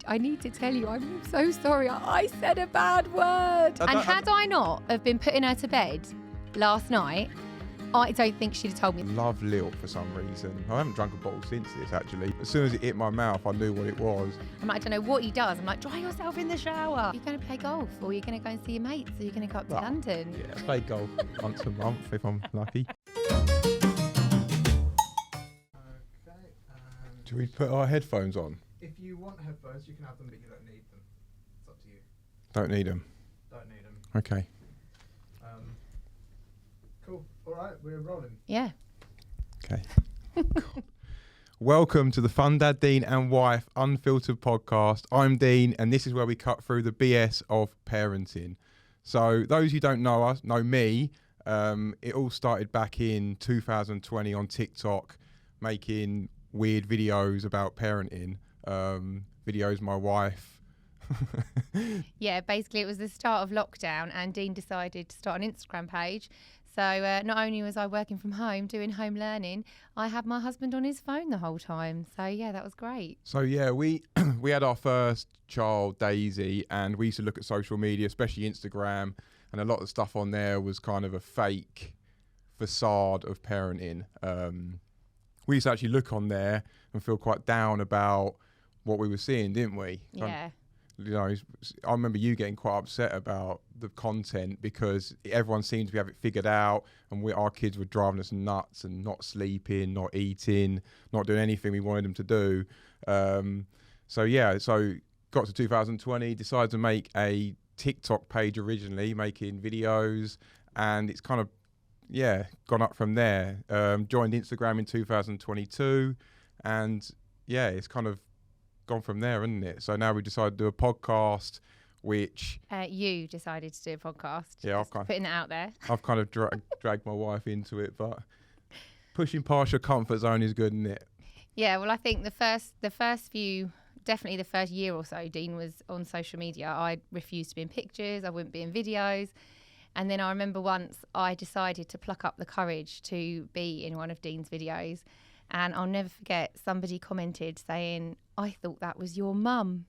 I need to tell you, I'm so sorry. I said a bad word. And had I not have been putting her to bed last night, I don't think she'd have told me. Love Lil for some reason. I haven't drunk a bottle since this, actually. As soon as it hit my mouth, I knew what it was. I'm like, I don't know what he does. I'm like, dry yourself in the shower. Are you going to play golf, or are you going to go and see your mates? Are you going to go up to London? Yeah, I play golf once a month if I'm lucky. Do we put our headphones on? If you want headphones, you can have them, but you don't need them. It's up to you. Don't need them. Don't need them. Okay. Cool. All right, we're rolling. Yeah. Okay. Welcome to the Fun Dad, Dean and Wife Unfiltered podcast. I'm Dean, and this is where we cut through the BS of parenting. So those who don't know us, know me, it all started back in 2020 on TikTok, making weird videos about parenting, videos my wife. Yeah, basically it was the start of lockdown and Dean decided to start an Instagram page. So not only was I working from home doing home learning, I had my husband on his phone the whole time. So yeah, that was great. So yeah, we had our first child, Daisy, and we used to look at social media, especially Instagram, and a lot of stuff on there was kind of a fake facade of parenting. We used to actually look on there and feel quite down about what we were seeing, didn't we? Yeah. You know, I remember you getting quite upset about the content because everyone seemed to have it figured out, and our kids were driving us nuts and not sleeping, not eating, not doing anything we wanted them to do. So got to 2020, decided to make a TikTok page originally, making videos, and it's kind of, gone up from there. Joined Instagram in 2022, and it's kind of gone from there, isn't it? So now we decided to do a podcast, which you decided to do a podcast. Yeah, I've putting it out there. I've kind of dragged my wife into it, but pushing past your comfort zone is good, isn't it? Yeah, well, I think the first few, definitely the first year or so, Dean was on social media. I refused to be in pictures. I wouldn't be in videos. And then I remember once I decided to pluck up the courage to be in one of Dean's videos. And I'll never forget, somebody commented saying, I thought that was your mum.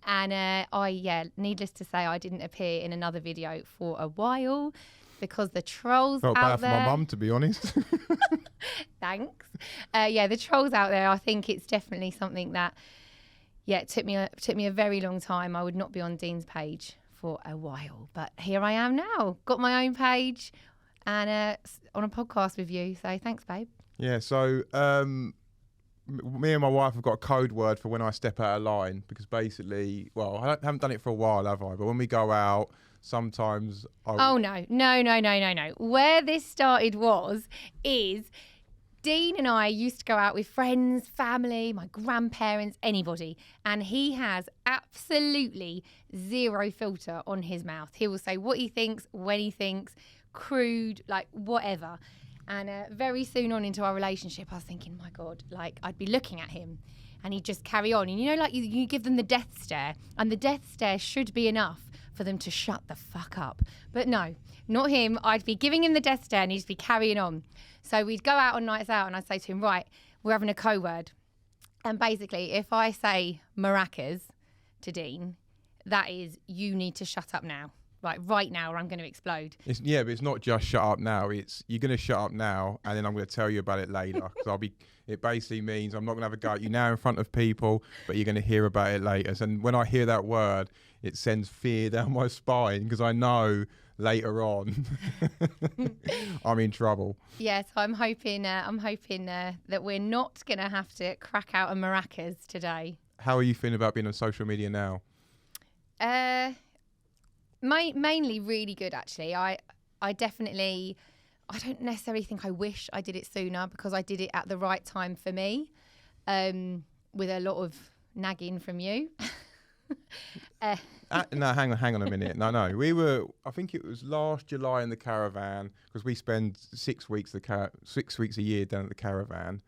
And needless to say, I didn't appear in another video for a while because the trolls Felt out bad for my mum, to be honest. Thanks. The trolls out there, I think it's definitely something that, it took me a very long time. I would not be on Dean's page for a while. But here I am now, got my own page and on a podcast with you. So thanks, babe. Yeah, so me and my wife have got a code word for when I step out of line, because basically, well, I haven't done it for a while, have I? But when we go out, sometimes No. Where this started is Dean and I used to go out with friends, family, my grandparents, anybody, and he has absolutely zero filter on his mouth. He will say what he thinks, when he thinks, crude, like whatever. And very soon on into our relationship, I was thinking, my God, like I'd be looking at him and he'd just carry on. And you know, like you give them the death stare, and the death stare should be enough for them to shut the fuck up. But no, not him. I'd be giving him the death stare and he'd be carrying on. So we'd go out on nights out and I'd say to him, right, we're having a code word. And basically, if I say maracas to Dean, that is, you need to shut up now. Like right now, or I'm going to explode. but it's not just shut up now. It's you're going to shut up now, and then I'm going to tell you about it later. Because it basically means I'm not going to have a go at you now in front of people, but you're going to hear about it later. So when I hear that word, it sends fear down my spine, because I know later on I'm in trouble. Yes, I'm hoping that we're not going to have to crack out a maracas today. How are you feeling about being on social media now? Mainly really good, actually. I don't necessarily think I wish I did it sooner, because I did it at the right time for me, with a lot of nagging from you. No, hang on a minute. No. I think it was last July in the caravan, because we spend 6 weeks a year down at the caravan.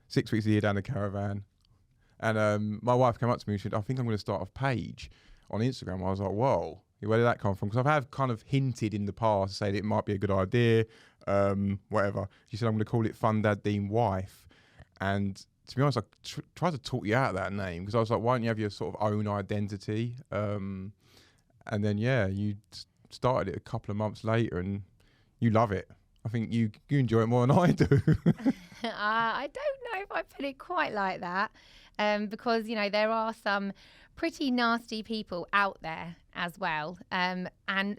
6 weeks a year down the caravan. And my wife came up to me and said, I think I'm going to start a page on Instagram. I was like, whoa. Where did that come from? Because I've kind of hinted in the past to say that it might be a good idea, whatever. She said, I'm going to call it Fun Dad, Dean Wife. And to be honest, I tried to talk you out of that name because I was like, why don't you have your sort of own identity? And then, yeah, you started it a couple of months later and you love it. I think you enjoy it more than I do. I don't know if I put it quite like that, because, you know, there are some pretty nasty people out there as well. And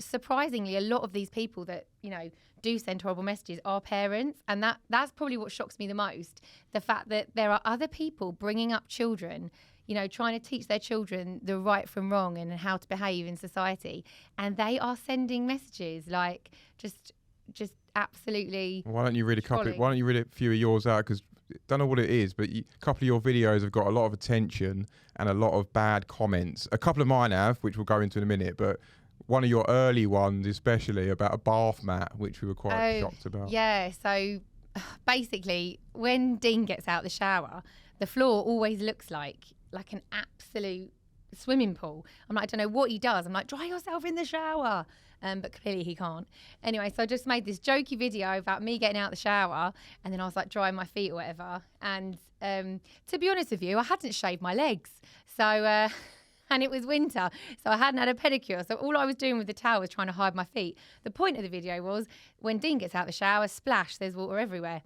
surprisingly, a lot of these people that, you know, do send horrible messages are parents. And that's probably what shocks me the most. The fact that there are other people bringing up children, you know, trying to teach their children the right from wrong and how to behave in society. And they are sending messages like just absolutely. Why don't you read a couple? trolling. Why don't you read a few of yours out? Because don't know what it is, but a couple of your videos have got a lot of attention and a lot of bad comments. A couple of mine have, which we'll go into in a minute, but one of your early ones, especially about a bath mat, which we were quite shocked about. Yeah. So basically, when Dean gets out the shower, the floor always looks like an absolute swimming pool. I'm like, I don't know what he does. I'm like, dry yourself in the shower. But clearly he can't. Anyway, so I just made this jokey video about me getting out the shower, and then I was like drying my feet or whatever. And to be honest with you, I hadn't shaved my legs. So, and it was winter, so I hadn't had a pedicure. So all I was doing with the towel was trying to hide my feet. The point of the video was when Dean gets out the shower, splash, there's water everywhere.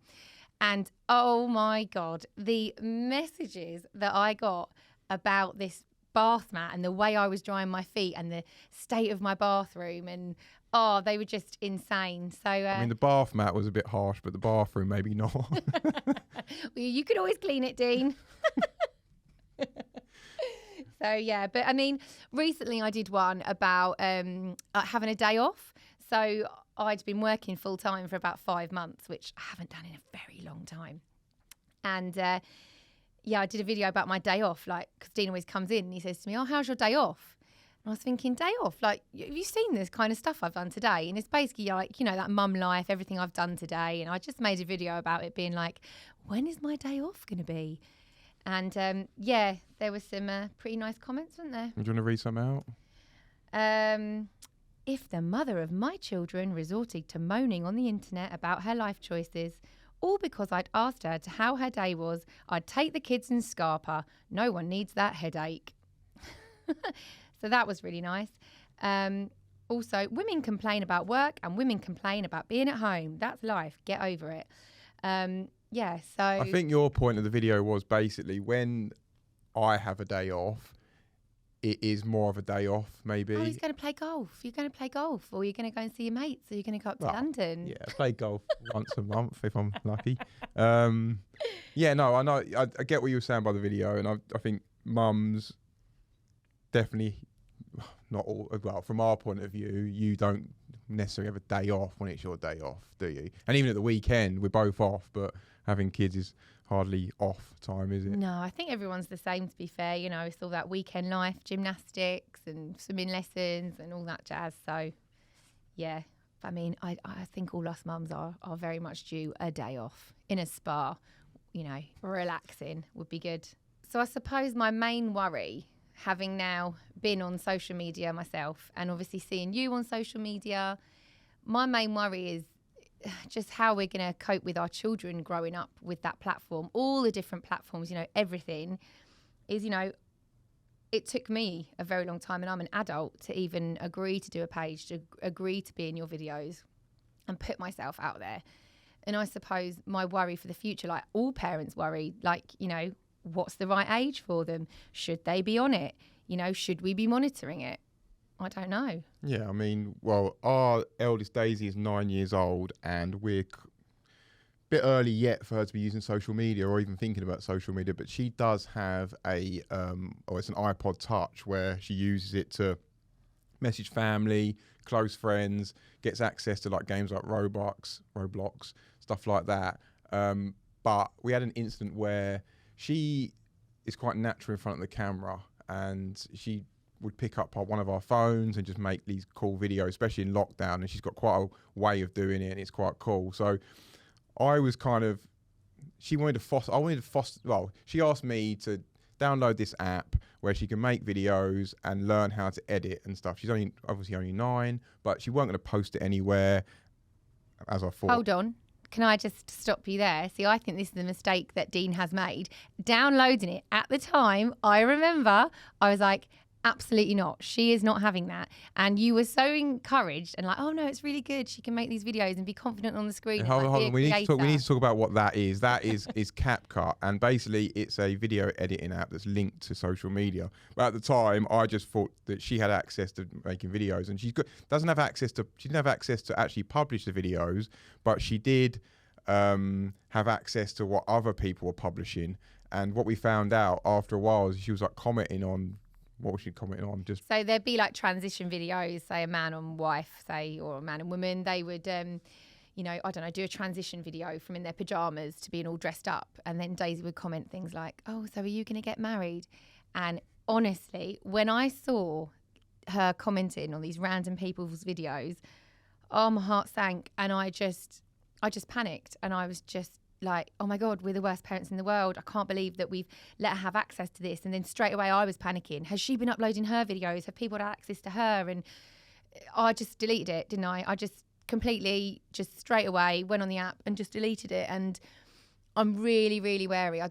And oh my God, the messages that I got about this bath mat and the way I was drying my feet and the state of my bathroom, and they were just insane. So I mean, the bath mat was a bit harsh, but the bathroom maybe not. Well, you could always clean it, Dean. So yeah, but I mean, recently I did one about having a day off. So I'd been working full time for about 5 months, which I haven't done in a very long time. And yeah, I did a video about my day off, like, because Dean always comes in and he says to me, oh, how's your day off? And I was thinking, day off? Like, have you seen this kind of stuff I've done today? And it's basically like, you know, that mum life, everything I've done today. And I just made a video about it being like, when is my day off going to be? And yeah, there were some pretty nice comments, weren't there? Do you want to read some out? If the mother of my children resorted to moaning on the internet about her life choices, all because I'd asked her to how her day was, I'd take the kids and scarp her. No one needs that headache. So that was really nice. Also, women complain about work and women complain about being at home. That's life. Get over it. Yeah, so... I think your point of the video was basically when I have a day off, it is more of a day off, maybe. Oh, he's going to play golf. You're going to play golf, or you're going to go and see your mates, or you're going to go up to London. Yeah, play golf once a month if I'm lucky. Yeah, no, I know. I get what you were saying by the video, and I think mums definitely, not all, well, from our point of view, you don't necessarily have a day off when it's your day off, do you? And even at the weekend, we're both off, but having kids is hardly off time, is it? No, I think everyone's the same, to be fair. You know, it's all that weekend life, gymnastics and swimming lessons and all that jazz. So, yeah, I mean, I think all us mums are very much due a day off in a spa, you know, relaxing would be good. So I suppose my main worry, having now been on social media myself and obviously seeing you on social media, my main worry is just how we're going to cope with our children growing up with that platform, all the different platforms, you know, everything is, you know, it took me a very long time, and I'm an adult, to even agree to do a page, to agree to be in your videos and put myself out there. And I suppose my worry for the future, like all parents worry, like, you know, what's the right age for them? Should they be on it? You know, should we be monitoring it? I don't know. Yeah, I mean, well, our eldest Daisy is 9 years old, and we're a bit early yet for her to be using social media or even thinking about social media, but she does have it's an iPod Touch where she uses it to message family, close friends, gets access to like games like Roblox, stuff like that. But we had an incident where she is quite natural in front of the camera, and she would pick up one of our phones and just make these cool videos, especially in lockdown, and she's got quite a way of doing it, and it's quite cool. So I was kind of, she asked me to download this app where she can make videos and learn how to edit and stuff. She's obviously only 9, but she weren't going to post it anywhere, as I thought. Hold on. can I just stop you there? See, I think this is the mistake that Dean has made. Downloading it at the time, I remember I was like, absolutely not. She is not having that. And you were so encouraged and like, oh no, it's really good. She can make these videos and be confident on the screen. And, Hold like, on, be a we need creator. to talk about what that is. That is CapCut, and basically it's a video editing app that's linked to social media. But at the time, I just thought that she had access to making videos, and she didn't have access to actually publish the videos, but she did have access to what other people were publishing. And what we found out after a while is she was like commenting on. What was she commenting on? Just So there'd be like transition videos, say a man and wife, say, or a man and woman. They would, you know, I don't know, do a transition video from in their pajamas to being all dressed up. And then Daisy would comment things like, oh, so are you going to get married? And honestly, when I saw her commenting on these random people's videos, oh, my heart sank. And I just panicked. And I was just like, oh my God, we're the worst parents in the world. I can't believe that we've let her have access to this. And then straight away I was panicking. Has she been uploading her videos? Have people had access to her? And I just deleted it, didn't I? I just completely, just straight away went on the app and just deleted it. And I'm really, really wary. I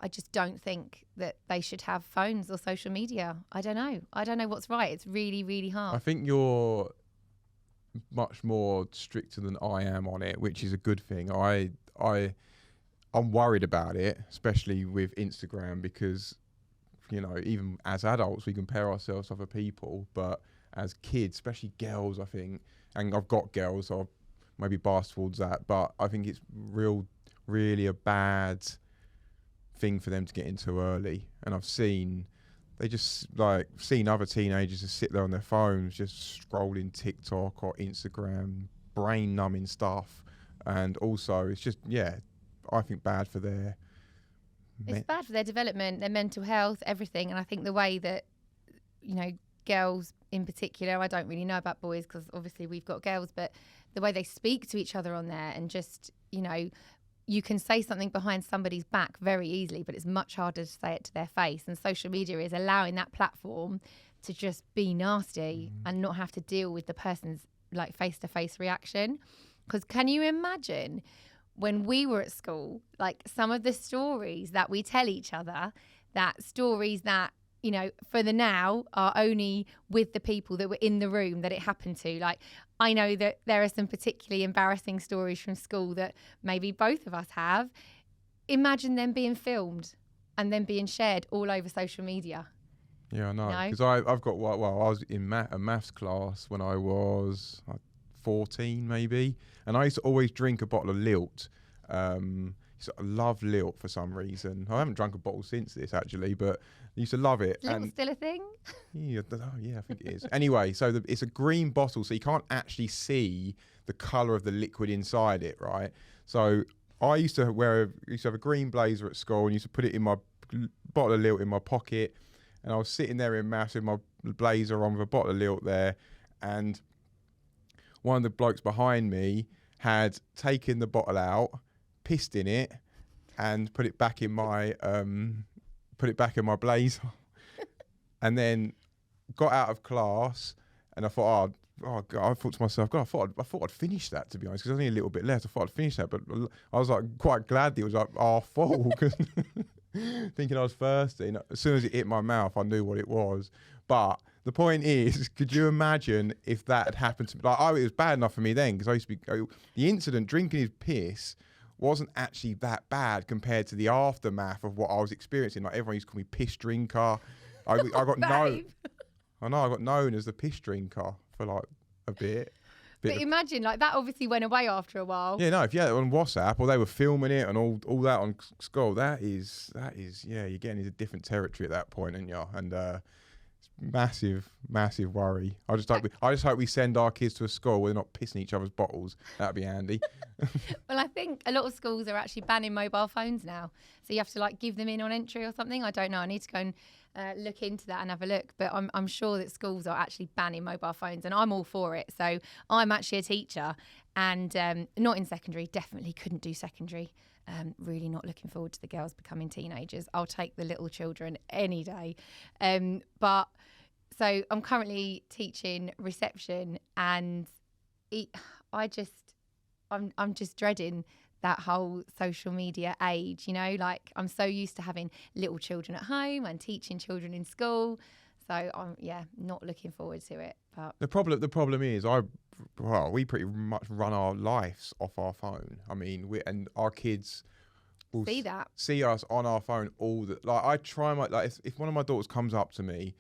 just don't think that they should have phones or social media. I don't know what's right. It's really, really hard. I think you're much more stricter than I am on it, which is a good thing. I'm worried about it, especially with Instagram, because, you know, even as adults we compare ourselves to other people, but as kids, especially girls, I think, and I've got girls, so I'll maybe bias towards that, but I think it's really a bad thing for them to get into early. And I've seen other teenagers just sit there on their phones, just scrolling TikTok or Instagram, brain numbing stuff. And also, it's just, I think bad for their... It's bad for their development, their mental health, everything. And I think the way that, you know, girls in particular, I don't really know about boys because obviously we've got girls, but the way they speak to each other on there and just, you know, you can say something behind somebody's back very easily, but it's much harder to say it to their face. And social media is allowing that platform to just be nasty and not have to deal with the person's like face-to-face reaction. Because can you imagine when we were at school, like some of the stories that we tell each other, that stories that, you know, for the now are only with the people that were in the room that it happened to. Like, I know that there are some particularly embarrassing stories from school that maybe both of us have. Imagine them being filmed and then being shared all over social media. Yeah, I know. No? Because I've got, I was in a maths class when I was 14 maybe, and I used to always drink a bottle of Lilt. So I love Lilt for some reason. I haven't drunk a bottle since this actually, but I used to love it. Is Lilt still a thing? Yeah, I think it is. Anyway, so it's a green bottle, so you can't actually see the colour of the liquid inside it, right? So I used to have a green blazer at school and used to put it in my bottle of Lilt in my pocket, and I was sitting there in maths with my blazer on with a bottle of Lilt there, and one of the blokes behind me had taken the bottle out, pissed in it, and put it back in my blazer, and then got out of class. And I thought, oh God, I thought to myself, God, I thought I'd finish that, to be honest, because there's only a little bit left. I thought I'd finish that, but I was like quite glad that it was like half full, because thinking I was thirsty. And as soon as it hit my mouth, I knew what it was. But the point is, could you imagine if that had happened to me? Like, it was bad enough for me then, because I used to be the incident, drinking his piss, wasn't actually that bad compared to the aftermath of what I was experiencing. Like, everyone used to call me piss drinker. I got known. I know I got known as the piss drinker for like a bit. But imagine, like, that obviously went away after a while. Yeah, no, if you had it on WhatsApp or they were filming it and all that on school, that is you're getting into different territory at that point, aren't you? And massive worry. I just hope we send our kids to a school where they're not pissing each other's bottles. That'd be handy. Well, I think a lot of schools are actually banning mobile phones now, so you have to like give them in on entry or something. I don't know. I need to go and look into that and have a look. But I'm sure that schools are actually banning mobile phones, and I'm all for it. So I'm actually a teacher, and not in secondary. Definitely couldn't do secondary. Really not looking forward to the girls becoming teenagers. I'll take the little children any day. But so I'm currently teaching reception, and I'm just dreading that whole social media age, you know, like I'm so used to having little children at home and teaching children in school. So I'm not looking forward to it. But The problem is we pretty much run our lives off our phone. I mean, and our kids will see us on our phone all the, like I try my, like if one of my daughters comes up to me,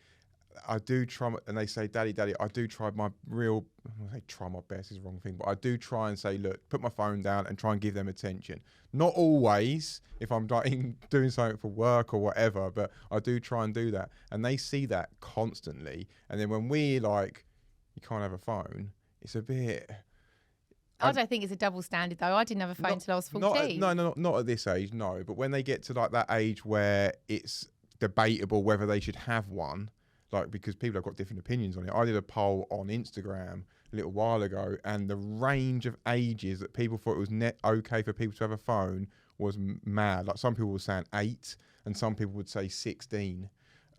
I do try and they say, Daddy, I do try my real, I say try my best is the wrong thing, but I do try and say, look, put my phone down and try and give them attention. Not always if I'm doing something for work or whatever, but I do try and do that. And they see that constantly. And then when we like, you can't have a phone, it's a bit... I don't think it's a double standard though. I didn't have a phone until I was 14. Not at this age, no. But when they get to like that age where it's debatable whether they should have one, like because people have got different opinions on it. I did a poll on Instagram a little while ago, and the range of ages that people thought it was okay for people to have a phone was mad. Like some people were saying 8, and some people would say 16.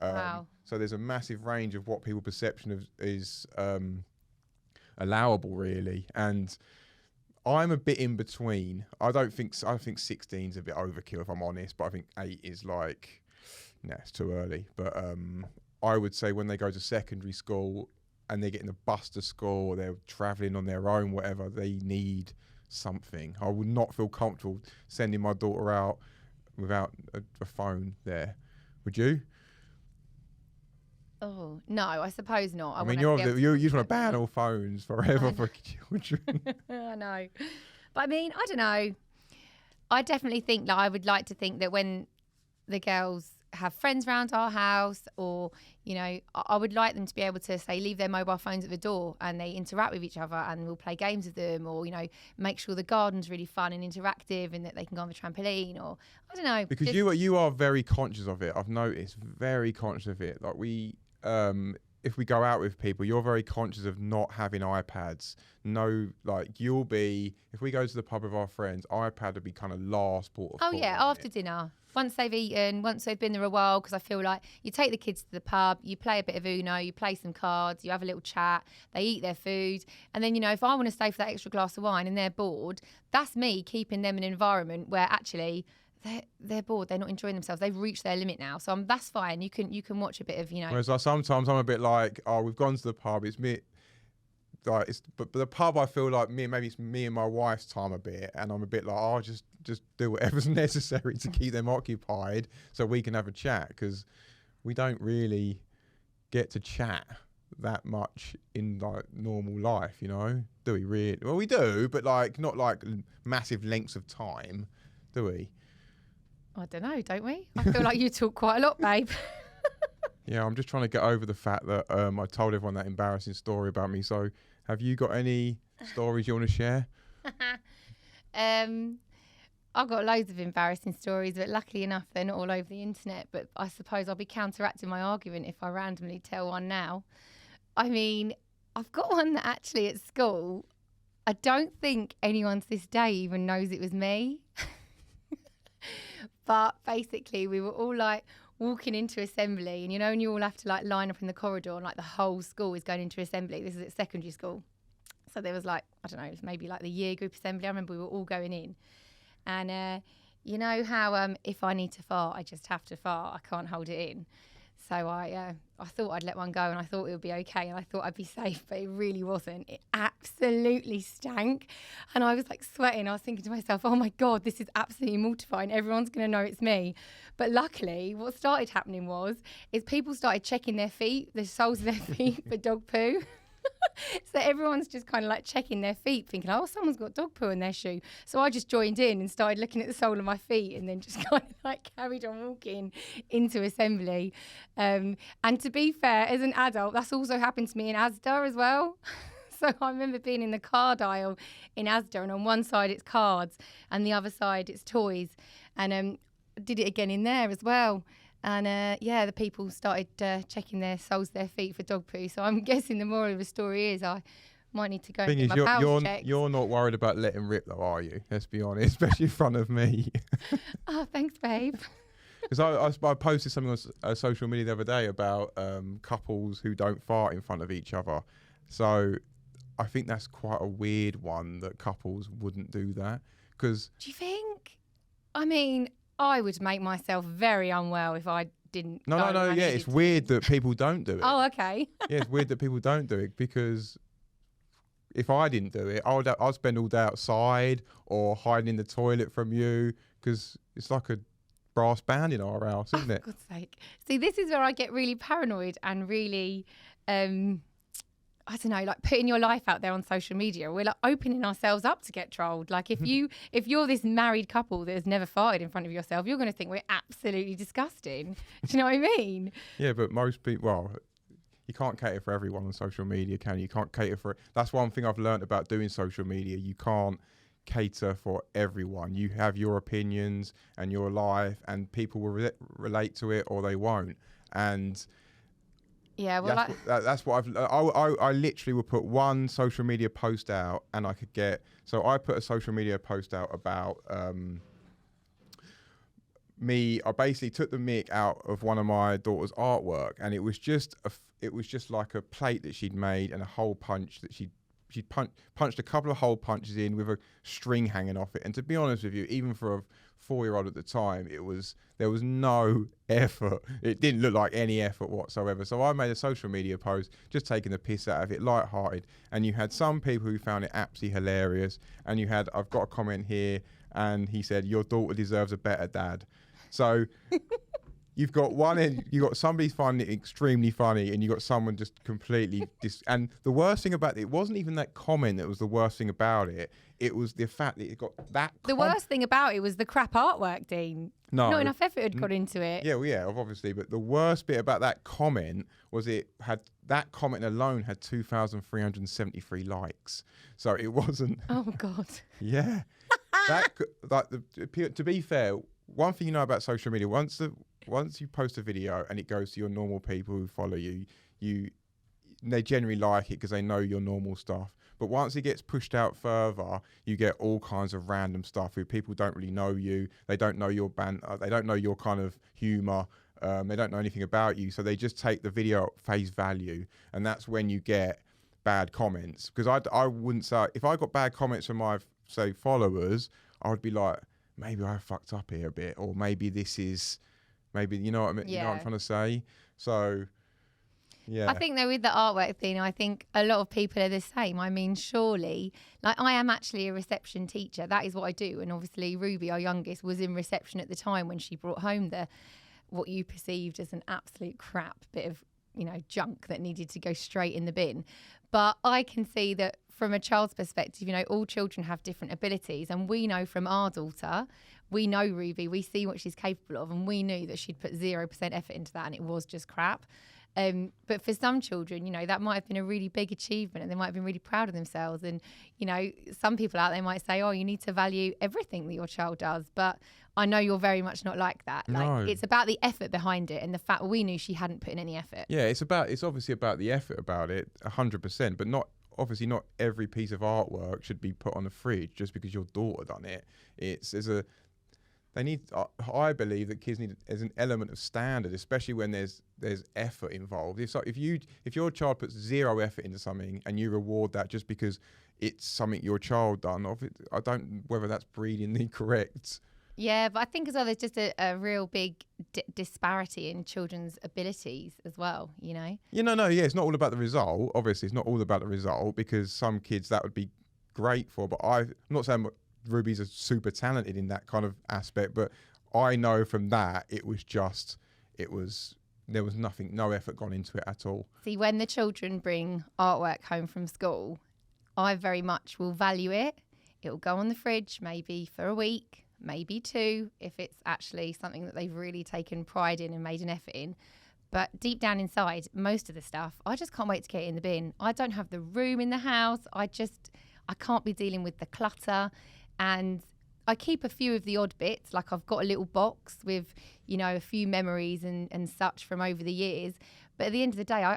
Wow. So there's a massive range of what people's perception of is allowable, really. And I'm a bit in between. I think 16 is a bit overkill if I'm honest, but I think 8 is like, it's too early. But I would say when they go to secondary school and they're getting the bus to school or they're travelling on their own, whatever, they need something. I would not feel comfortable sending my daughter out without a phone there. Would you? Oh, no, I suppose not. I mean, you just want to ban all phones forever for children. I know. But I mean, I don't know. I definitely think that I would like to think that when the girls have friends around our house, or you know, I would like them to be able to say leave their mobile phones at the door and they interact with each other and we'll play games with them, or you know, make sure the garden's really fun and interactive and that they can go on the trampoline, or I don't know, because you are very conscious of it. I've noticed, very conscious of it. Like if we go out with people, you're very conscious of not having iPads. No, like you'll be, if we go to the pub with our friends, iPad would be kind of last port of call. Oh yeah, after dinner. Once they've eaten, once they've been there a while, because I feel like you take the kids to the pub, you play a bit of Uno, you play some cards, you have a little chat, they eat their food. And then, you know, if I want to stay for that extra glass of wine and they're bored, that's me keeping them in an environment where actually they're bored, they're not enjoying themselves, they've reached their limit now. So that's fine. You can watch a bit of, you know. Whereas like, sometimes I'm a bit like, oh, we've gone to the pub, it's me. Like but the pub, I feel like maybe it's me and my wife's time a bit, and I'm a bit like, oh, just do whatever's necessary to keep them occupied so we can have a chat, because we don't really get to chat that much in like normal life, you know? Do we really? Well, we do, but like not like massive lengths of time, do we? I don't know, don't we? I feel like you talk quite a lot, babe. Yeah, I'm just trying to get over the fact that I told everyone that embarrassing story about me. So have you got any stories you want to share? I've got loads of embarrassing stories, but luckily enough, they're not all over the internet. But I suppose I'll be counteracting my argument if I randomly tell one now. I mean, I've got one that actually at school, I don't think anyone to this day even knows it was me. But basically, we were all like walking into assembly, and you know, and you all have to like line up in the corridor, and like the whole school is going into assembly. This is at secondary school. So there was like, I don't know, maybe like the year group assembly. I remember we were all going in. And you know how if I need to fart, I just have to fart. I can't hold it in. So I thought I'd let one go, and I thought it would be okay, and I thought I'd be safe, but it really wasn't. It absolutely stank, and I was like sweating. I was thinking to myself, oh my God, this is absolutely mortifying. Everyone's going to know it's me. But luckily, what started happening is people started checking their feet, the soles of their feet for dog poo. So everyone's just kind of like checking their feet, thinking, oh, someone's got dog poo in their shoe. So I just joined in and started looking at the sole of my feet, and then just kind of like carried on walking into assembly. And to be fair, as an adult, that's also happened to me in Asda as well. So I remember being in the card aisle in Asda, and on one side it's cards and the other side it's toys. And did it again in there as well. And the people started checking their soles of their feet for dog poo. So I'm guessing the moral of the story is I might need to go and get my bowels checked. You're not worried about letting rip though, are you? Let's be honest, especially in front of me. Oh, thanks, babe. Because I posted something on social media the other day about couples who don't fart in front of each other. So I think that's quite a weird one that couples wouldn't do that because. Do you think? I mean, I would make myself very unwell if I didn't. No. Yeah, it's weird that people don't do it. Oh, okay. Yeah, it's weird that people don't do it because if I didn't do it, I'd spend all day outside or hiding in the toilet from you because it's like a brass band in our house, isn't it? For God's sake. See, this is where I get really paranoid and really, I don't know, like putting your life out there on social media. We're like opening ourselves up to get trolled. Like if you're this married couple that has never farted in front of yourself, you're going to think we're absolutely disgusting. Do you know what I mean? Yeah, but most people, well, you can't cater for everyone on social media, can you? You can't cater for it. That's one thing I've learned about doing social media. You can't cater for everyone. You have your opinions and your life, and people will relate to it or they won't. And yeah, well, that's what I literally would put one social media post out, and I could get. So I put a social media post out about me. I basically took the mick out of one of my daughter's artwork, and it was just like a plate that she'd made and a hole punch that she'd punched a couple of hole punches in with a string hanging off it. And to be honest with you, even for a 4-year-old at the time, there was no effort. It didn't look like any effort whatsoever. So I made a social media post just taking the piss out of it, lighthearted. And you had some people who found it absolutely hilarious. And I've got a comment here, and he said, "Your daughter deserves a better dad." So you've got somebody finding it extremely funny, and you got someone just completely and the worst thing about it wasn't even that comment that was the worst thing about it. It was the fact that it got that. The worst thing about it was the crap artwork, Dean. No, not enough effort had gone into it. Yeah, well, yeah, obviously. But the worst bit about that comment was that comment alone had 2,373 likes. So it wasn't. Oh God. Yeah. To be fair, one thing you know about social media, once you post a video and it goes to your normal people who follow you, they generally like it because they know your normal stuff. But once it gets pushed out further, you get all kinds of random stuff where people don't really know you. They don't know your they don't know your kind of humour. They don't know anything about you. So they just take the video at face value. And that's when you get bad comments. Because I wouldn't say, if I got bad comments from my, say, followers, I would be like, maybe I fucked up here a bit. Or maybe you know what I mean? Yeah. You know what I'm trying to say? So, yeah. I think though with the artwork thing, I think a lot of people are the same. I mean, surely, like I am actually a reception teacher. That is what I do. And obviously Ruby, our youngest, was in reception at the time when she brought home what you perceived as an absolute crap bit of, junk that needed to go straight in the bin. But I can see that from a child's perspective, all children have different abilities. And we know from our daughter, we know Ruby, we see what she's capable of, and we knew that she'd put 0% effort into that and it was just crap. But for some children, that might have been a really big achievement and they might have been really proud of themselves. And, some people out there might say, oh, you need to value everything that your child does. But I know you're very much not like that. No. It's about the effort behind it and the fact we knew she hadn't put in any effort. Yeah, it's obviously about the effort about it, 100%, but not every piece of artwork should be put on the fridge just because your daughter done it. I believe that kids need as an element of standard, especially when there's effort involved. If your child puts 0 effort into something and you reward that just because it's something your child done, I don't whether that's breedingly correct. Yeah, but I think as well, there's just a real big disparity in children's abilities as well, Yeah, it's not all about the result. Obviously, it's not all about the result because some kids that would be great for. But I'm not saying Ruby's are super talented in that kind of aspect, but I know from that there was nothing, no effort gone into it at all. See, when the children bring artwork home from school, I very much will value it. It will go on the fridge maybe for a week, maybe 2, if it's actually something that they've really taken pride in and made an effort in. But deep down inside, most of the stuff, I just can't wait to get it in the bin. I don't have the room in the house. I can't be dealing with the clutter. And I keep a few of the odd bits, like I've got a little box with, a few memories and such from over the years. But at the end of the day,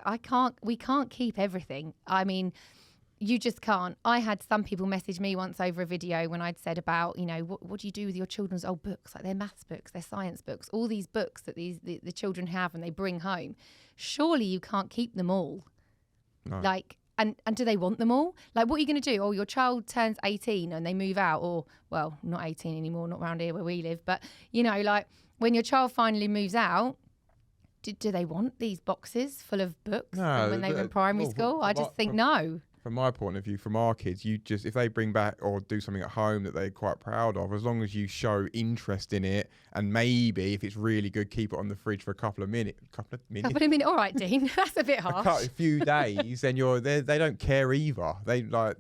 we can't keep everything. I mean, you just can't. I had some people message me once over a video when I'd said about, what do you do with your children's old books, like their maths books, their science books, all these books that the children have and they bring home. Surely you can't keep them all. No. And do they want them all? Like, what are you going to do? Oh, your child turns 18 and they move out, or, well, not 18 anymore, not around here where we live. But, you know, like when your child finally moves out, do they want these boxes full of books from when they were in primary school? I just think no. From my point of view, from our kids, you just, if they bring back or do something at home that they're quite proud of, as long as you show interest in it, and maybe if it's really good, keep it on the fridge for a couple of minutes. All right, Dean, that's a bit harsh. A few days, then they don't care either. They don't.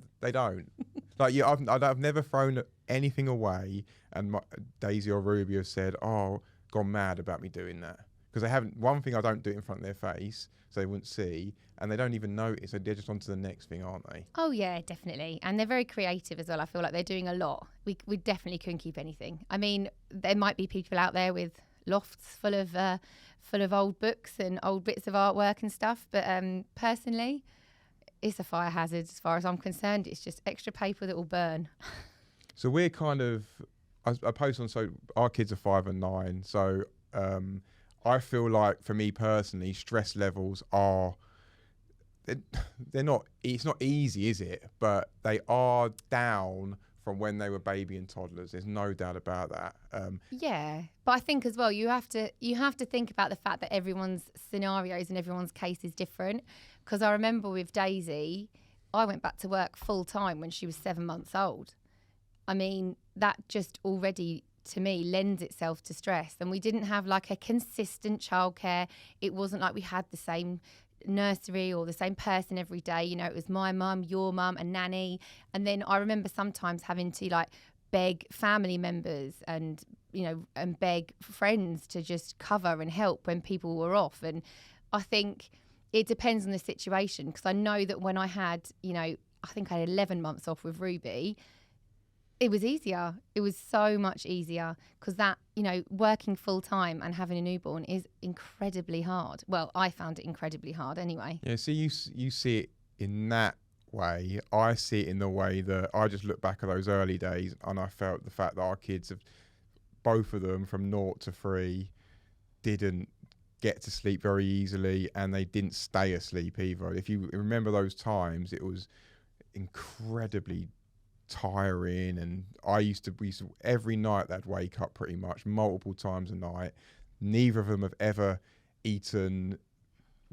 Like I've never thrown anything away, and Daisy or Ruby have said, "Oh, gone mad about me doing that," because they haven't. One thing, I don't do it in front of their face, so they wouldn't see, and they don't even notice. So they're just on to the next thing, aren't they? Oh yeah, definitely. And they're very creative as well. I feel like they're doing a lot. We definitely couldn't keep anything. I mean, there might be people out there with lofts full of old books and old bits of artwork and stuff, but personally, it's a fire hazard as far as I'm concerned. It's just extra paper that will burn. So we're kind of, I post on, so our kids are 5 and 9, so I feel like, for me personally, stress levels are, they're not, it's not easy, is it? But they are down from when they were baby and toddlers. There's no doubt about that. Yeah, but I think as well, you have to think about the fact that everyone's scenarios and everyone's case is different. Because I remember with Daisy, I went back to work full time when she was 7 months old. I mean, that just already, to me, lends itself to stress. And we didn't have like a consistent childcare. It wasn't like we had the same nursery or the same person every day. You know, it was my mum, your mum, a nanny. And then I remember sometimes having to like beg family members and, you know, and beg friends to just cover and help when people were off. And I think it depends on the situation, because I know that when I had, you know, I think I had 11 months off with Ruby, it was easier. It was so much easier, because that, you know, working full time and having a newborn is incredibly hard. Well, I found it incredibly hard anyway. Yeah, so you see it in that way. I see it in the way that I just look back at those early days, and I felt the fact that our kids have, both of them from 0 to 3, didn't get to sleep very easily, and they didn't stay asleep either. If you remember those times, it was incredibly tiring, and we used to every night they'd wake up pretty much multiple times a night. Neither of them have ever eaten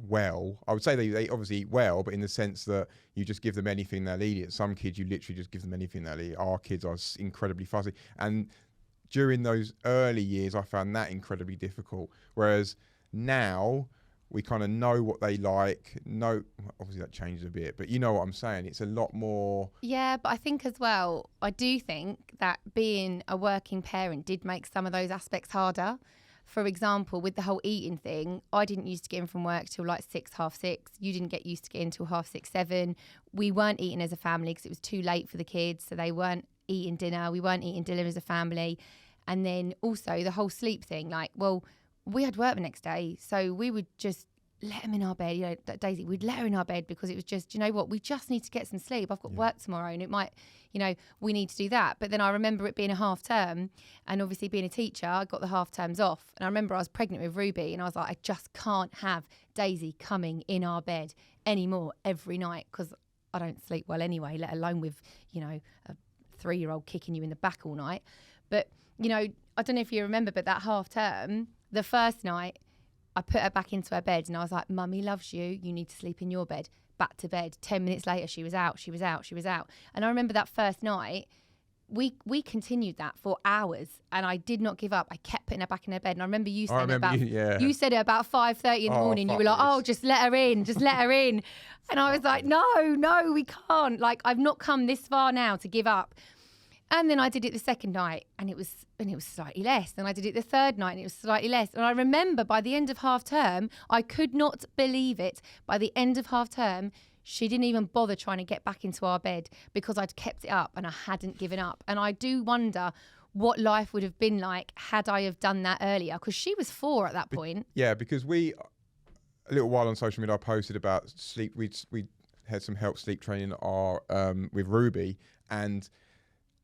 well. I would say they obviously eat well, but in the sense that you just give them anything they'll eat it. Some kids, you literally just give them anything they'll eat. Our kids are incredibly fussy, and during those early years I found that incredibly difficult, whereas now we kind of know what they like. No, obviously that changes a bit, but you know what I'm saying. It's a lot more. Yeah, but I think as well, I do think that being a working parent did make some of those aspects harder. For example, with the whole eating thing, I didn't used to get in from work till like 6, half 6. You didn't get used to getting till half 6, 7. We weren't eating as a family because it was too late for the kids, so they weren't eating dinner. We weren't eating dinner as a family. And then also the whole sleep thing, like, well, we had work the next day, so we would just let them in our bed. You know, Daisy, we'd let her in our bed because it was just, you know what, we just need to get some sleep. I've got work tomorrow, and it might, you know, we need to do that. But then I remember it being a half term, and obviously being a teacher, I got the half terms off. And I remember I was pregnant with Ruby, and I was like, I just can't have Daisy coming in our bed anymore every night, because I don't sleep well anyway, let alone with, you know, a 3-year-old kicking you in the back all night. But, you know, I don't know if you remember, but that half term, the first night, I put her back into her bed, and I was like, Mummy loves you. You need to sleep in your bed. Back to bed. 10 minutes later, she was out. And I remember that first night, we continued that for hours, and I did not give up. I kept putting her back in her bed. And I remember you saying you said it about 5:30 in the morning. You were like, oh, just let her in. And I was like, no, we can't. Like, I've not come this far now to give up. And then I did it the second night, and it was slightly less. And I did it the third night, and it was slightly less. And I remember by the end of half term, I could not believe it. By the end of half term, she didn't even bother trying to get back into our bed because I'd kept it up and I hadn't given up. And I do wonder what life would have been like had I have done that earlier, because she was 4 at that point. Yeah, because a little while on social media, I posted about sleep. We had some help sleep training with Ruby, and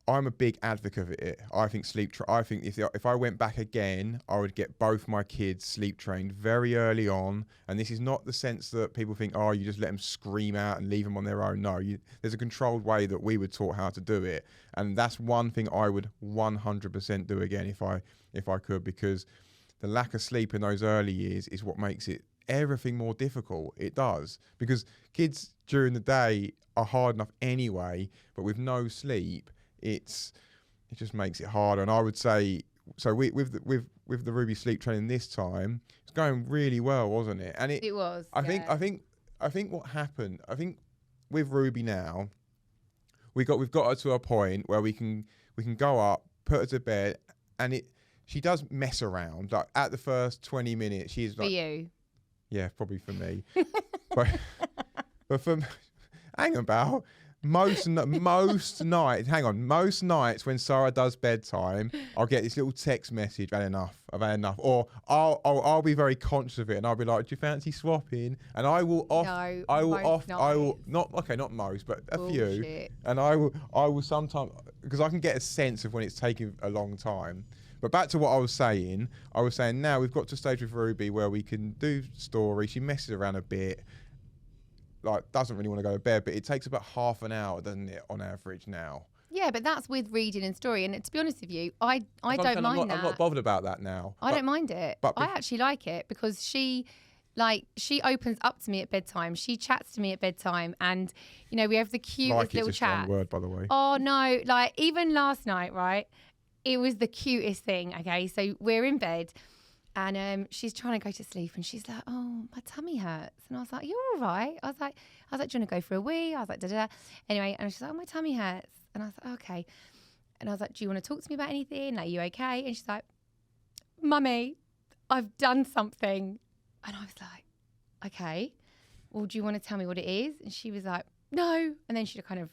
I'm a big advocate of it. I think I think if I went back again, I would get both my kids sleep trained very early on. And this is not the sense that people think, oh, you just let them scream out and leave them on their own. No, there's a controlled way that we were taught how to do it, and that's one thing I would 100% do again if I could, because the lack of sleep in those early years is what makes it everything more difficult. It does, because kids during the day are hard enough anyway, but with no sleep, it just makes it harder. And I would say, so with the Ruby sleep training this time, it's going really well, wasn't it? And it was. I think what happened, I think with Ruby now, we've got her to a point where we can go up, put her to bed, and she does mess around. Like at the first 20 minutes, she's like, for you. Yeah, probably for me. but for hang about. Most nights when Sarah does bedtime, I'll get this little text message, I've had enough. Or I'll be very conscious of it, and I'll be like, do you fancy swapping? And not most, but a few. And I will sometimes, because I can get a sense of when it's taking a long time. But back to what I was saying now we've got to a stage with Ruby where we can do story. She messes around a bit, like doesn't really want to go to bed, but it takes about half an hour, doesn't it, on average now? Yeah, but that's with reading and story. And to be honest with you, I don't mind that. I'm not bothered about that now. I don't mind it. But I actually like it because she opens up to me at bedtime. She chats to me at bedtime, and we have the cutest little chat. Strong word, by the way. Oh no, like even last night, right? It was the cutest thing. Okay, so we're in bed. And she's trying to go to sleep, and she's like, "Oh, my tummy hurts." And I was like, "You're all right." I was like, "Do you want to go for a wee?" I was like, "Da da." Anyway, and she's like, "Oh, my tummy hurts." And I was like, "Okay." And I was like, "Do you want to talk to me about anything? Like, are you okay?" And she's like, "Mummy, I've done something." And I was like, "Okay. Well, do you want to tell me what it is?" And she was like, "No." And then she kind of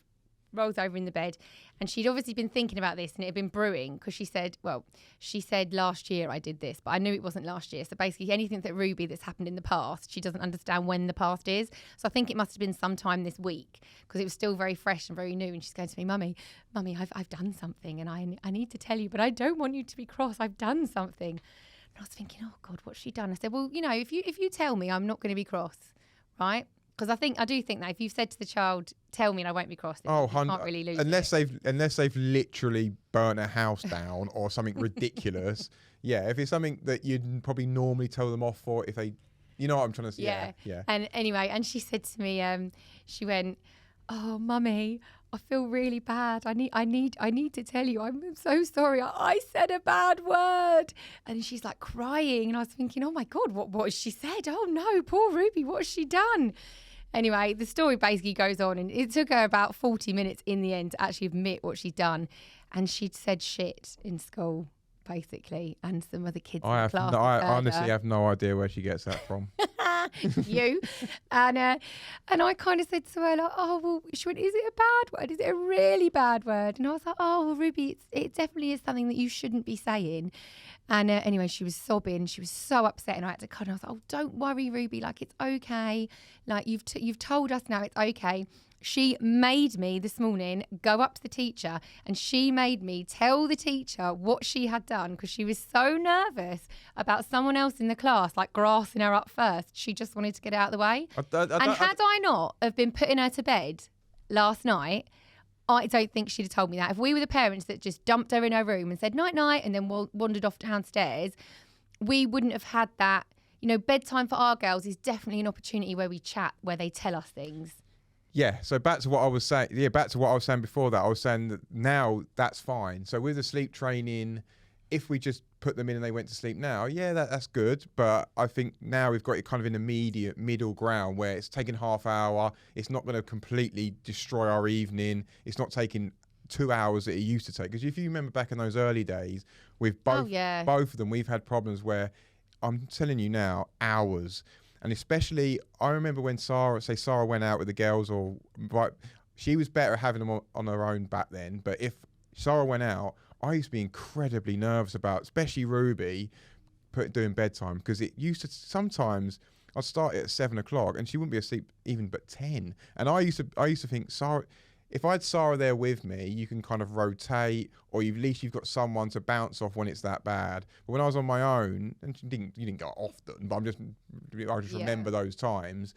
rolls over in the bed, and she'd obviously been thinking about this, and it had been brewing, because she said last year I did this, but I knew it wasn't last year. So basically anything that Ruby that's happened in the past, she doesn't understand when the past is. So I think it must have been sometime this week, because it was still very fresh and very new. And she's going to me, Mummy, I've done something, and I need to tell you, but I don't want you to be cross. I've done something. And I was thinking, oh God, what's she done? I said, well, if you tell me, I'm not going to be cross, right? Because I do think that if you've said to the child, "Tell me," and I won't be cross, you can't really lose unless they've literally burnt a house down or something ridiculous. Yeah, if it's something that you'd probably normally tell them off for, if they, you know what I'm trying to say. Yeah. And anyway, and she said to me, she went, "Oh, Mummy, I feel really bad. I need to tell you. I'm so sorry. I said a bad word." And she's like crying, and I was thinking, "Oh my God, what has she said? Oh no, poor Ruby, what has she done?" Anyway, the story basically goes on, and it took her about 40 minutes in the end to actually admit what she'd done. And she'd said shit in school, basically, and some other kids in the class. I honestly have no idea where she gets that from. You. And I kind of said to her, like, "Oh, well," she went, "Is it a bad word? Is it a really bad word?" And I was like, "Oh, well, Ruby, it definitely is something that you shouldn't be saying." And anyway, she was sobbing. She was so upset, and I had to cut her. I was like, "Oh, don't worry, Ruby. Like, it's okay. Like, you've told us now, it's okay." She made me this morning go up to the teacher, and she made me tell the teacher what she had done, because she was so nervous about someone else in the class like grassing her up first. She just wanted to get out of the way. Had I not have been putting her to bed last night, I don't think she'd have told me that. If we were the parents that just dumped her in her room and said night night and then wandered off downstairs, we wouldn't have had that. Bedtime for our girls is definitely an opportunity where we chat, where they tell us things. Yeah, so back to what I was saying. Yeah, back to what I was saying before that. I was saying that now that's fine. So with the sleep training, if we just put them in and they went to sleep now, yeah, that's good. But I think now we've got it kind of in the middle ground where it's taking half hour. It's not going to completely destroy our evening. It's not taking 2 hours that it used to take. Because if you remember back in those early days, with both of them, we've had problems where, I'm telling you now, hours. And especially, I remember when Sarah went out with the girls, she was better at having them on her own back then. But if Sarah went out, I used to be incredibly nervous about, especially Ruby, doing bedtime, because it used to sometimes I'd start it at 7 o'clock and she wouldn't be asleep even but 10. And I used to think, Sarah, if I had Sarah there with me, you can kind of rotate, or at least you've got someone to bounce off when it's that bad. But when I was on my own, and you didn't go often, but I just remember those times.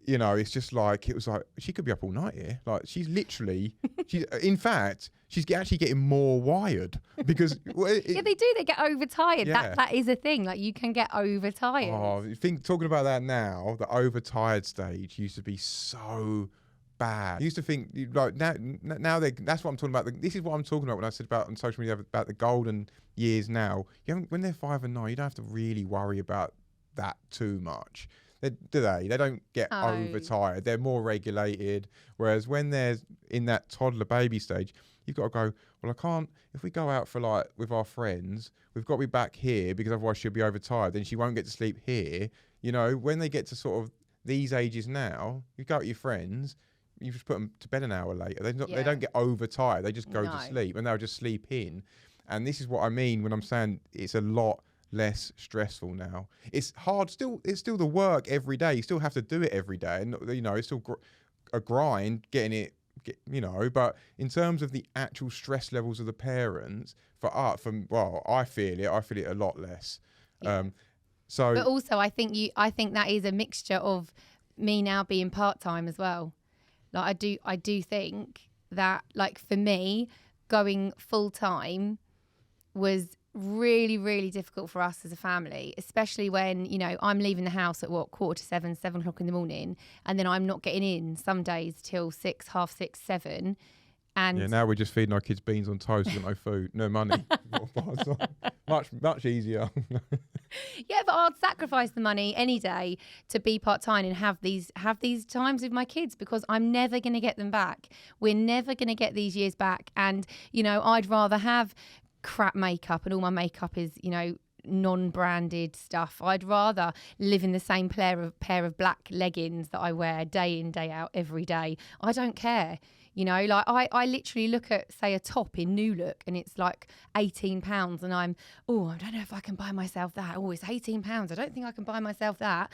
It's just like, it was like, she could be up all night here. Like, she's in fact, she's actually getting more wired because... yeah, they do. They get overtired. Yeah. That is a thing. Like, you can get overtired. Oh, talking about that now, the overtired stage used to be so bad. I used to think, like, now that's what I'm talking about. This is what I'm talking about when I said about on social media about the golden years now. When they're 5 and 9, you don't have to really worry about that too much. Do they? They don't get overtired. They're more regulated. Whereas when they're in that toddler baby stage, you've got to go, well, I can't, if we go out for like with our friends, we've got to be back here because otherwise she'll be overtired. Then she won't get to sleep here. When they get to sort of these ages now, you go out with your friends, you just put them to bed an hour later. They don't get overtired. They just go to sleep and they'll just sleep in. And this is what I mean when I'm saying it's a lot less stressful now. It's hard it's still the work every day. You still have to do it every day, and it's still a grind getting it, but in terms of the actual stress levels of the parents, I feel it a lot less. But also I think that is a mixture of me now being part-time as well. Like, I do think that, like, for me, going full-time was really, really difficult for us as a family, especially when, I'm leaving the house at 7:15, 7 o'clock in the morning, and then I'm not getting in some days till 6, half 6, 7. And now we're just feeding our kids beans on toast with no food, no money. much easier. Yeah, but I'd sacrifice the money any day to be part-time and have these times with my kids, because I'm never going to get them back. We're never going to get these years back. And, I'd rather have crap makeup, and all my makeup is, non-branded stuff. I'd rather live in the same pair of black leggings that I wear day in, day out, every day. I don't care. Like, I literally look at, say, a top in New Look, and it's like £18, and I don't know if I can buy myself that. Oh, it's £18. I don't think I can buy myself that,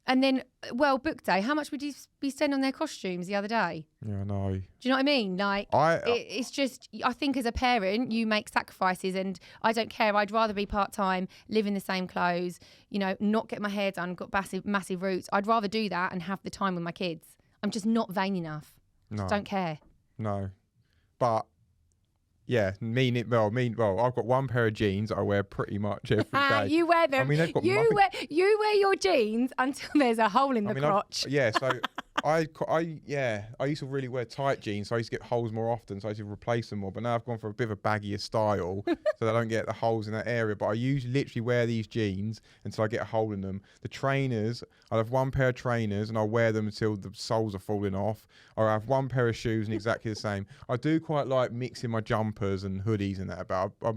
And then, Book Day, how much would you be spending on their costumes the other day? Yeah, I know. Do you know what I mean? Like, it's just, I think as a parent, you make sacrifices, and I don't care. I'd rather be part-time, live in the same clothes, not get my hair done, got massive roots. I'd rather do that and have the time with my kids. I'm just not vain enough. No. Just don't care. No. But, yeah, I've got one pair of jeans that I wear pretty much every day. You wear them. I mean, they've got you wear your jeans until there's a hole in the crotch. So I used to really wear tight jeans, so I used to get holes more often, so I used to replace them more. But now I've gone for a bit of a baggier style, so I don't get the holes in that area. But I usually literally wear these jeans until I get a hole in them. The trainers, I'll have one pair of trainers and I'll wear them until the soles are falling off. Or I have one pair of shoes and exactly the same. I do quite like mixing my jumpers and hoodies and that, but I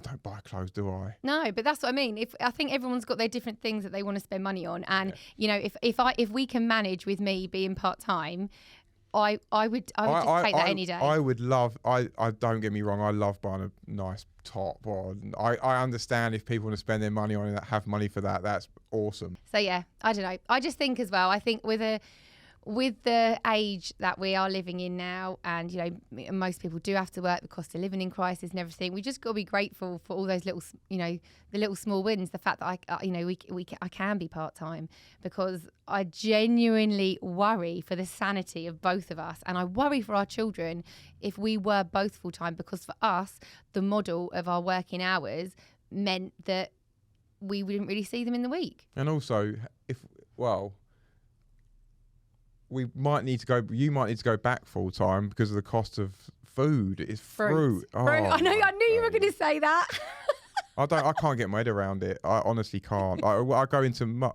don't buy clothes, do I? No, but that's what I mean. I think everyone's got their different things that they want to spend money on, and if we can manage with me being part-time, I would just take that any day. I would love. I don't get me wrong. I love buying a nice top. Or I understand if people want to spend their money on it, that have money for that. That's awesome. So yeah, I don't know. I just think as well. I think with the age that we are living in now, and most people do have to work, the cost of living crisis and everything, we just got to be grateful for all those little, the little small wins. The fact that I can be part-time, because I genuinely worry for the sanity of both of us, and I worry for our children if we were both full-time, because for us the model of our working hours meant that we wouldn't really see them in the week. And also, you might need to go back full time because of the cost of food. It's fruit. Oh, I knew you were going to say that. I can't get my head around it. I honestly can't. I go into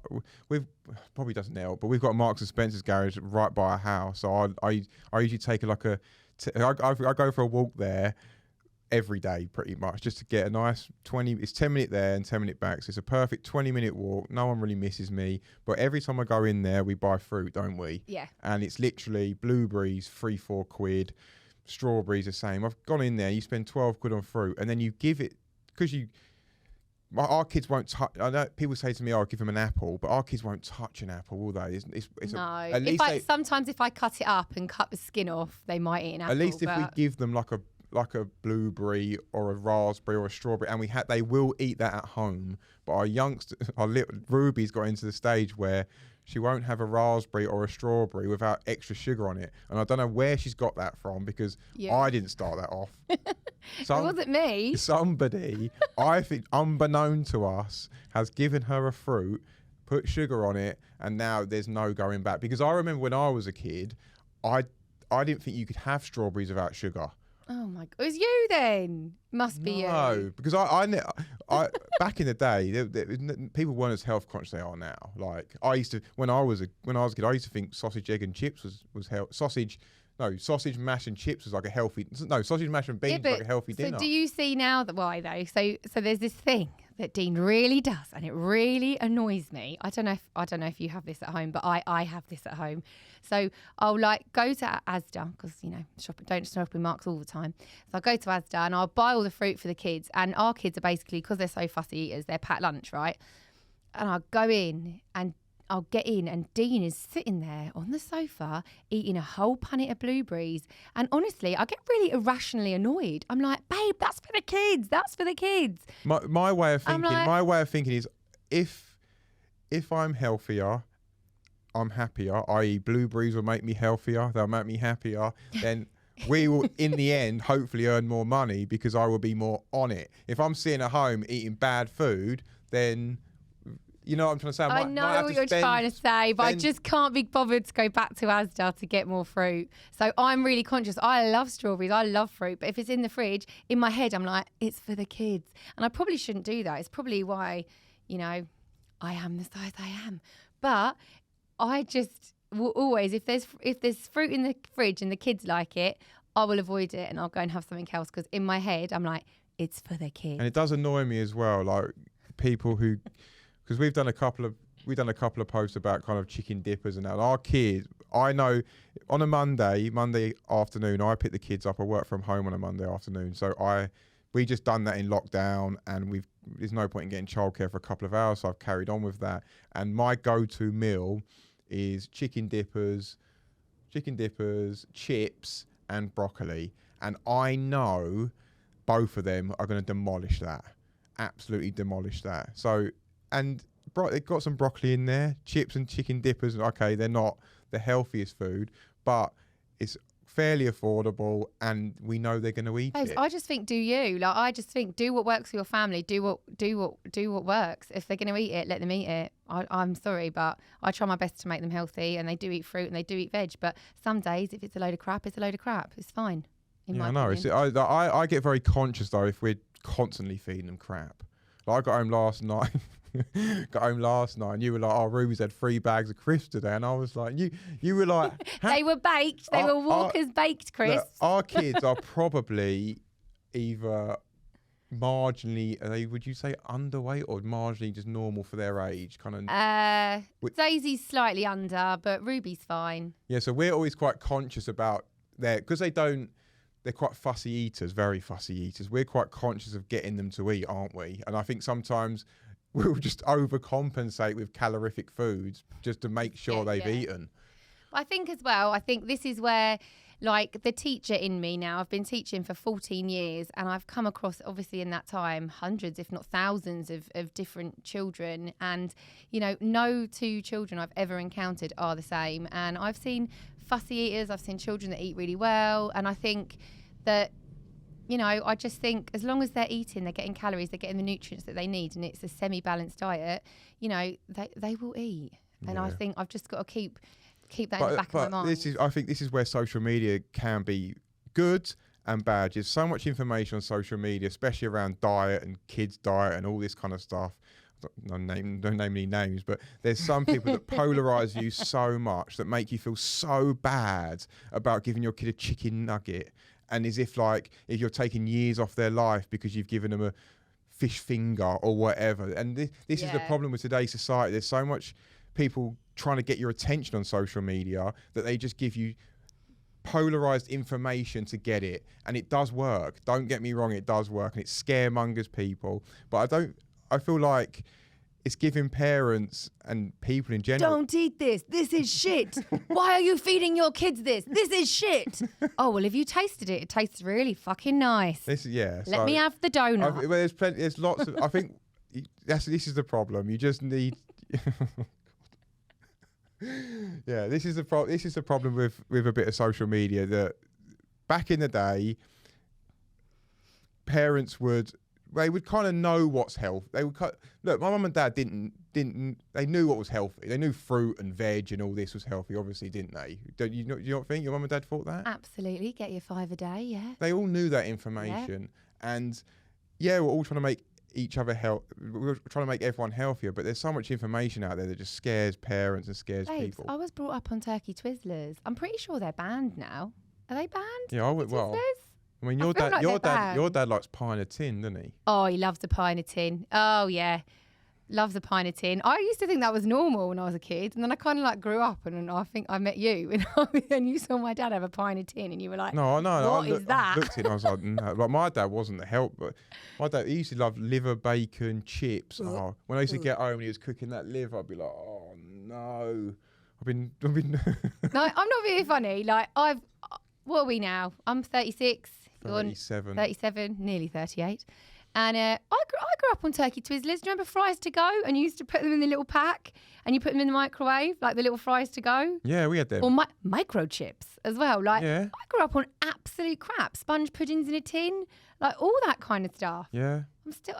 probably doesn't help, but we've got a Marks and Spencer's garage right by our house. So I usually take I go for a walk there every day pretty much, just to get a nice 10-minute there and 10-minute back, so it's a perfect 20-minute walk. No one really misses me, but every time I go in there we buy fruit, don't we? Yeah. And it's literally blueberries 3-4 quid, strawberries the same. I've gone in there, you spend 12 quid on fruit, and then you give it, because our kids won't touch. I know people say to me, "I'll give them an apple," but our kids won't touch an apple, will they? No. At least Sometimes if I cut it up and cut the skin off, they might eat an apple. At least if we give them like a blueberry or a raspberry or a strawberry, and they will eat that at home. But our little Ruby's got into the stage where she won't have a raspberry or a strawberry without extra sugar on it, and I don't know where she's got that from because I didn't start that off. It wasn't me. Somebody, I think, unbeknown to us, has given her a fruit, put sugar on it, and now there's no going back. Because I remember when I was a kid, I didn't think you could have strawberries without sugar. Oh my God! It was you then. Must be you. No, because I back in the day, people weren't as health conscious as they are now. Like I used to, when I was a kid, I used to think sausage, egg, and chips was sausage, mash and chips was like a healthy. No, sausage, mash, and beans was like a healthy dinner. So do you see now that why though? So there's this thing that Dean really does, and it really annoys me. I don't know if you have this at home, but I have this at home. So I'll like go to Asda because don't shop with Marks all the time. So I'll go to Asda and I'll buy all the fruit for the kids. And our kids are basically, because they're so fussy eaters, they're packed lunch, right? And I'll go in and I'll get in and Dean is sitting there on the sofa eating a whole punnet of blueberries. And honestly, I get really irrationally annoyed. I'm like, babe, that's for the kids. That's for the kids. My way of thinking is if I'm healthier, I'm happier, i.e. blueberries will make me healthier, they'll make me happier, then we will, in the end, hopefully earn more money because I will be more on it. If I'm sitting at home eating bad food, then... You know what I'm trying to say? I know what you're trying to say, but I just can't be bothered to go back to Asda to get more fruit. So I'm really conscious. I love strawberries. I love fruit. But if it's in the fridge, in my head, I'm like, it's for the kids. And I probably shouldn't do that. It's probably why, I am the size I am. But I just will always, if there's fruit in the fridge and the kids like it, I will avoid it and I'll go and have something else because in my head, I'm like, it's for the kids. And it does annoy me as well, like people who... Because we've done a couple of posts about kind of chicken dippers and that. Our kids, I know, on a Monday afternoon, I pick the kids up. I work from home on a Monday afternoon, so we just done that in lockdown, and there's no point in getting childcare for a couple of hours, so I've carried on with that. And my go-to meal is chicken dippers, chips, and broccoli. And I know both of them are going to demolish that, absolutely demolish that. So. And they've got some broccoli in there, chips and chicken dippers. Okay, they're not the healthiest food, but it's fairly affordable, and we know they're going to eat it. I just think, do you? Like, I just think, do what works for your family. Do what works. If they're going to eat it, let them eat it. I'm sorry, but I try my best to make them healthy, and they do eat fruit and they do eat veg. But some days, if it's a load of crap, it's a load of crap. It's fine. I know. I get very conscious though if we're constantly feeding them crap. Like I got home last night. And you were like, oh, Ruby's had 3 bags of crisps today, and I was like, you were like, they were baked. They were Walker's baked crisps. Look, our kids are probably either marginally, would you say underweight or marginally just normal for their age? Kind of. Daisy's slightly under, but Ruby's fine. Yeah, so we're always quite conscious about because they're quite fussy eaters, very fussy eaters. We're quite conscious of getting them to eat, aren't we? And I think sometimes we'll just overcompensate with calorific foods just to make sure they've eaten. I think as well, this is where, like, the teacher in me now, I've been teaching for 14 years and I've come across, obviously in that time, hundreds, if not thousands of different children. And, no 2 children I've ever encountered are the same. And I've seen fussy eaters, I've seen children that eat really well. And I think that, I just think as long as they're eating, they're getting calories, they're getting the nutrients that they need, and it's a semi-balanced diet, they will eat. And I think I've just got to keep that in the back of my mind. I think this is where social media can be good and bad. There's so much information on social media, especially around diet and kids' diet and all this kind of stuff. Don't name any names, but there's some people that polarize you so much that make you feel so bad about giving your kid a chicken nugget. And as if you're taking years off their life because you've given them a fish finger or whatever. And this is the problem with today's society. There's so much people trying to get your attention on social media that they just give you polarized information to get it. And it does work. Don't get me wrong, it does work. And it scaremongers people. But I feel like it's giving parents and people in general. Don't eat this. This is shit. Why are you feeding your kids this? This is shit. Oh, well, if you tasted it, it tastes really fucking nice. This Let me have the donut. Well, there's plenty. There's lots of. I think this is the problem. You just need. Yeah, this is the problem with a bit of social media. That back in the day, parents would kind of know what's healthy. They would look. My mum and dad didn't. They knew what was healthy. They knew fruit and veg and all this was healthy. Obviously, didn't they? You not think your mum and dad thought that? Absolutely, get your 5 a day. Yeah. They all knew that information, and we're all trying to make each other we're trying to make everyone healthier. But there's so much information out there that just scares parents and scares people. I was brought up on turkey Twizzlers. I'm pretty sure they're banned now. Are they banned? Yeah, I would. Well, Twizzlers? I mean, your dad likes pie in a tin, doesn't he? Oh, he loves a pie in a tin. Oh, yeah. Loves a pie in a tin. I used to think that was normal when I was a kid. And then I kind of like grew up and I think I met you and you saw my dad have a pie in a tin and you were like, no, what is that? I looked at it and I was like, no. Like my dad wasn't the help, but my dad, he used to love liver, bacon, chips. Oh, when I used to get home and he was cooking that liver, I'd be like, oh no. I've been. No, I'm not being funny. Like what are we now? I'm 36. 37, nearly 38. And I grew up on turkey Twizzlers. Do you remember fries to go? And you used to put them in the little pack and you put them in the microwave, like the little fries to go. Yeah, we had them. Or microchips as well. Like, yeah. I grew up on absolute crap. Sponge puddings in a tin, like all that kind of stuff. Yeah. I'm still,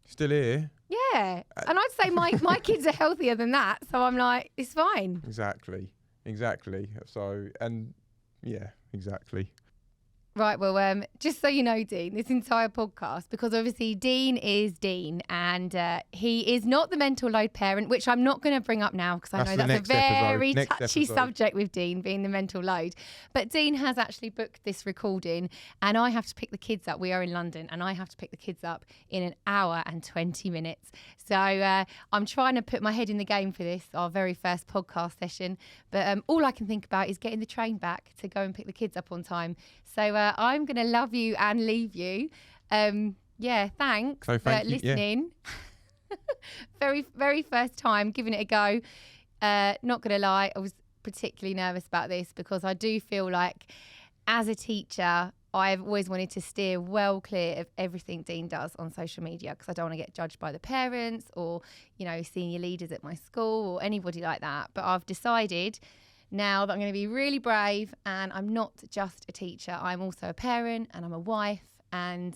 Still here. Yeah. And I'd say my kids are healthier than that. So I'm like, it's fine. Exactly. So, and yeah, exactly. Right, well, just so you know, Dean, this entire podcast, because obviously Dean is Dean and he is not the mental load parent, which I'm not going to bring up now because I know that's a very touchy subject with Dean being the mental load. But Dean has actually booked this recording and I have to pick the kids up. We are in London and I have to pick the kids up in an hour and 20 minutes. So I'm trying to put my head in the game for this, our very first podcast session. But all I can think about is getting the train back to go and pick the kids up on time. So I'm going to love you and leave you. Thanks for listening. Yeah. Very, very first time giving it a go. Not going to lie, I was particularly nervous about this because I do feel like as a teacher, I've always wanted to steer well clear of everything Dean does on social media because I don't want to get judged by the parents or, senior leaders at my school or anybody like that. But I've decided now that I'm going to be really brave and I'm not just a teacher. I'm also a parent and I'm a wife and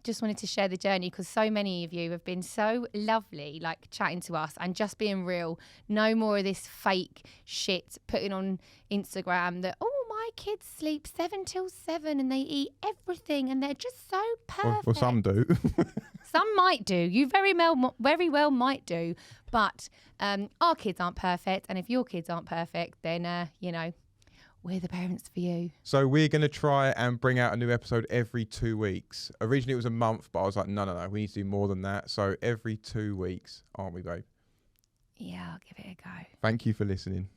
just wanted to share the journey because so many of you have been so lovely, like chatting to us and just being real. No more of this fake shit putting on Instagram that, my kids sleep 7 till 7 and they eat everything and they're just so perfect. Well, some do. Some might do. You very well might do. But our kids aren't perfect. And if your kids aren't perfect, then, we're the parents for you. So we're going to try and bring out a new episode every 2 weeks. Originally it was a month, but I was like, no. We need to do more than that. So every 2 weeks, aren't we, babe? Yeah, I'll give it a go. Thank you for listening.